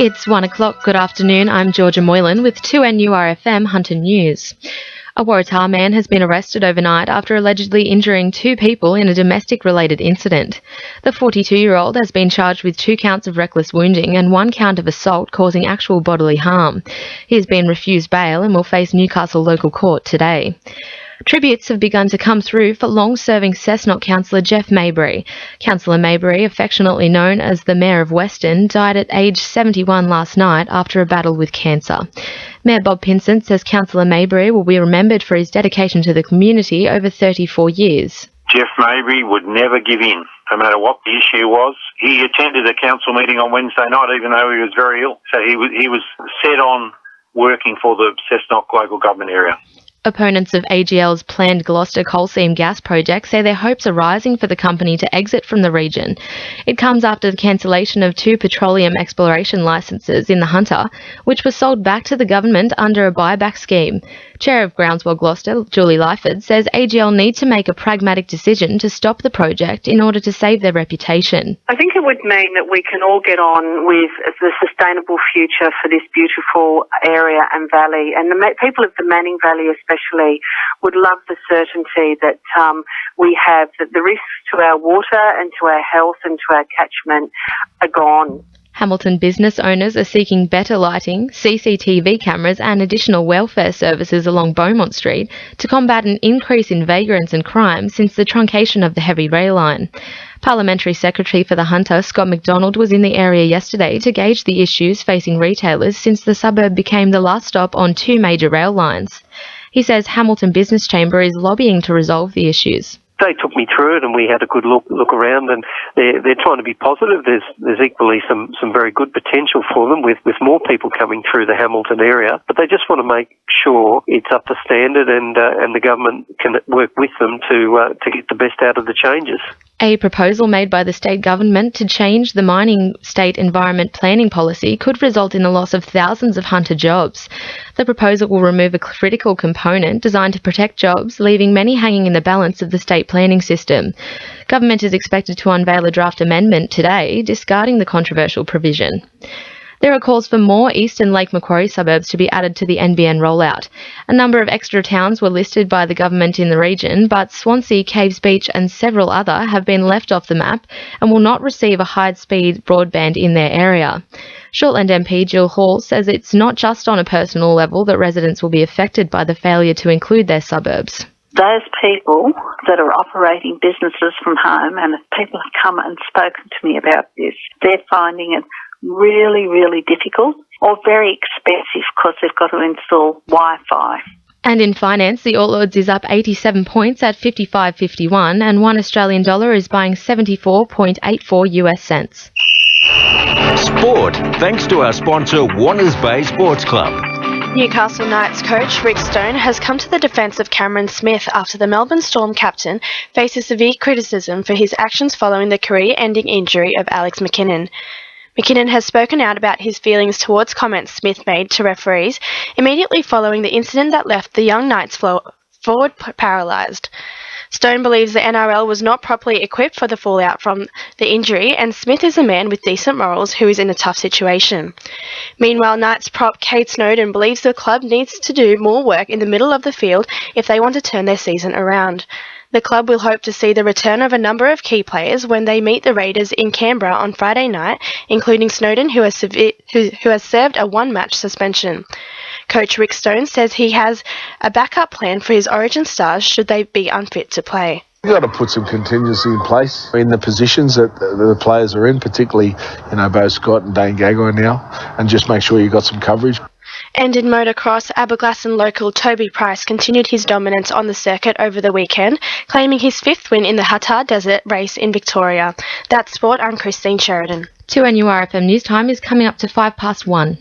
It's 1 o'clock. Good afternoon. I'm Georgia Moylan with 2NURFM Hunter News. A Waratah man has been arrested overnight after allegedly injuring two people in a domestic-related incident. The 42-year-old has been charged with 2 counts of reckless wounding and 1 count of assault causing actual bodily harm. He has been refused bail and will face Newcastle local court today. Tributes have begun to come through for long-serving Cessnock councillor Jeff Maybury. Councillor Maybury, affectionately known as the Mayor of Weston, died at age 71 last night after a battle with cancer. Mayor Bob Pinsent says Councillor Maybury will be remembered for his dedication to the community over 34 years. Jeff Maybury would never give in, no matter what the issue was. He attended a council meeting on Wednesday night, even though he was very ill. So he was set on working for the Cessnock local government area. Opponents of AGL's planned Gloucester coal seam gas project say their hopes are rising for the company to exit from the region. It comes after the cancellation of 2 petroleum exploration licences in the Hunter, which were sold back to the government under a buyback scheme. Chair of Groundswell Gloucester, Julie Lyford, says AGL need to make a pragmatic decision to stop the project in order to save their reputation. I think it would mean that we can all get on with the sustainable future for this beautiful area and valley. And the people of the Manning Valley especially would love the certainty that we have, that the risks to our water and to our health and to our catchment are gone. Hamilton business owners are seeking better lighting, CCTV cameras and additional welfare services along Beaumont Street to combat an increase in vagrants and crime since the truncation of the heavy rail line. Parliamentary Secretary for the Hunter, Scott McDonald, was in the area yesterday to gauge the issues facing retailers since the suburb became the last stop on 2 major rail lines. He says Hamilton Business Chamber is lobbying to resolve the issues. They took me through it and we had a good look around, and they're trying to be positive. There's equally some very good potential for them with more people coming through the Hamilton area, but they just want to make sure it's up to standard and the government can work with them to get the best out of the changes. A proposal made by the state government to change the mining state environment planning policy could result in the loss of thousands of Hunter jobs. The proposal will remove a critical component designed to protect jobs, leaving many hanging in the balance of the state planning system. Government is expected to unveil a draft amendment today, discarding the controversial provision. There are calls for more eastern Lake Macquarie suburbs to be added to the NBN rollout. A number of extra towns were listed by the government in the region, but Swansea, Caves Beach and several other have been left off the map and will not receive a high-speed broadband in their area. Shortland MP Jill Hall says it's not just on a personal level that residents will be affected by the failure to include their suburbs. Those people that are operating businesses from home, and people have come and spoken to me about this, they're finding it really, really difficult or very expensive because they've got to install Wi-Fi. And in finance, the All Ords is up 87 points at 55.51 and $1 Australian dollar is buying 74.84 US cents. Sport, thanks to our sponsor Warners Bay Sports Club. Newcastle Knights coach Rick Stone has come to the defence of Cameron Smith after the Melbourne Storm captain faces severe criticism for his actions following the career-ending injury of Alex McKinnon. McKinnon has spoken out about his feelings towards comments Smith made to referees immediately following the incident that left the young Knights forward paralysed. Stone believes the NRL was not properly equipped for the fallout from the injury, and Smith is a man with decent morals who is in a tough situation. Meanwhile, Knights prop Kate Snowden believes the club needs to do more work in the middle of the field if they want to turn their season around. The club will hope to see the return of a number of key players when they meet the Raiders in Canberra on Friday night, including Snowden, who has served a 1-match suspension. Coach Rick Stone says he has a backup plan for his Origin stars should they be unfit to play. You've got to put some contingency in place in the positions that the players are in, particularly, Bo Scott and Dane Gagai now, and just make sure you've got some coverage. And in motocross, Aberglasslyn local Toby Price continued his dominance on the circuit over the weekend, claiming his 5th win in the Hattah Desert race in Victoria. That's sport. I'm Christine Sheridan. 2NURFM News Time is coming up to 1:05.